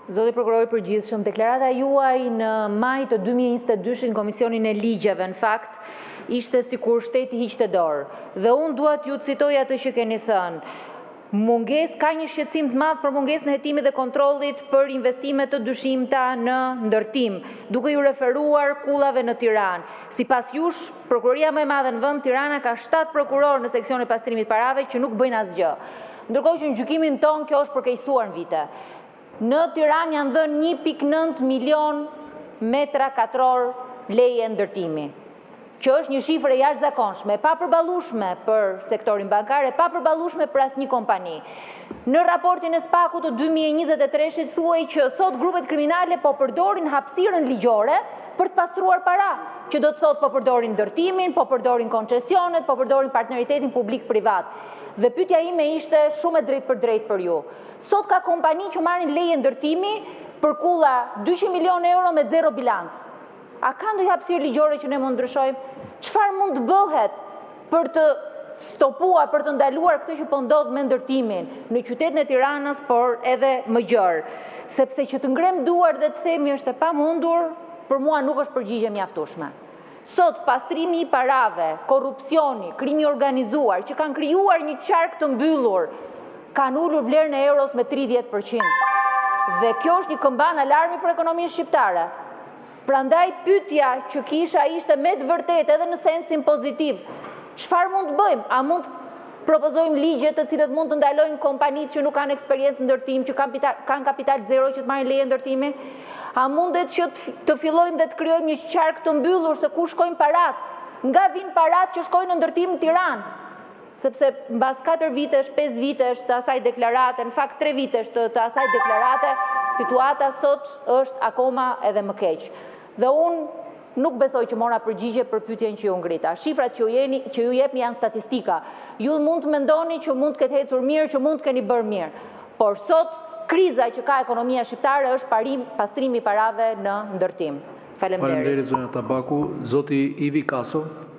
Zoti prokuror i përgjithshëm, deklarata juaj në maj të 2022 në Komisionin e Ligjeve, në fakt, ishte sikur shteti hiqte dorë. Dhe unë dua t'ju citoj atë që keni thënë. Ka një shqetësim të madh për mungesën e hetimit dhe kontrollit për investime të dyshimta në ndërtim, duke ju referuar kullave në Tiranë. Sipas jush, prokuroria më e madhe në vend, Tirana, ka 7 prokurorë në seksion e pastrimit parave që nuk bëjnë asgjë. Ndërkohë që në gjykimin ton kjo është përkeqësuar në vite. Në Tiranë janë dhënë 1.9 milion metra katror leje ndërtimi, që është një shifër e jashtëzakonshme, e papërballueshme për sektorin bankar, e papërballueshme për asnjë kompani. Në raportin e SPAK-ut të 2023 thuaj që sot grupet kriminale po përdorin hapësirën ligjore për të pastruar para, që do të thotë po përdorin ndërtimin, po përdorin koncesionet, po përdorin partneritetin publik-privat. Dhe pyetja ime ishte shumë e drejtë për drejtë për ju. Sot ka kompani që marrin leje ndërtimi për kulla 200 milion euro me zero bilanc. A ka ndonjë hapësirë ligjore që ne mund ndryshojmë? Çfarë mund të bëhet për të stopuar, për të ndaluar këtë që po ndodh me ndërtimin në qytetin e Tiranës, por edhe më gjerë? Sepse që të ngrem duar dhe të themi është e pamundur, për mua nuk është përgjigje mjaftueshme. Sot pastrimi i parave, korrupsioni, krimi organizuar që kanë krijuar një qark të mbyllur, kanë ulur vlerën e euros me 30%. Dhe kjo është një këmban alarmi për ekonominë shqiptare. Prandaj pyetja që kisha ishte me të vërtetë edhe në sensin pozitiv. Çfarë mund të bëjmë? A mund të propozojmë ligje të cilët mund të ndalojnë kompanitë që nuk kanë eksperiencë ndërtim, që kanë kapital zero që të marrin leje ndërtimi? A mundet që të fillojmë dhe të krijojmë një qark të mbyllur se ku shkojnë parat? Nga vinë parat që shkojnë në ndërtim në Tiranë? Sepse mbas 4 vitesh, 5 vitesh të asaj deklarate, në fakt 3 vitesh të asaj deklarate, situata sot është akoma edhe më keq. Dhe unë nuk besoj që mora përgjigje për pyetjen që ju ngrita. Shifrat që ju jepni janë statistika. Ju mund të mendoni që mund të ketë ecur mirë, që mund të keni bërë mirë. Por sot kriza që ka ekonomia shqiptare është pastrimi parave në ndërtim. Faleminderit. Faleminderit zonja Tabaku. Zoti Ivi Kaso.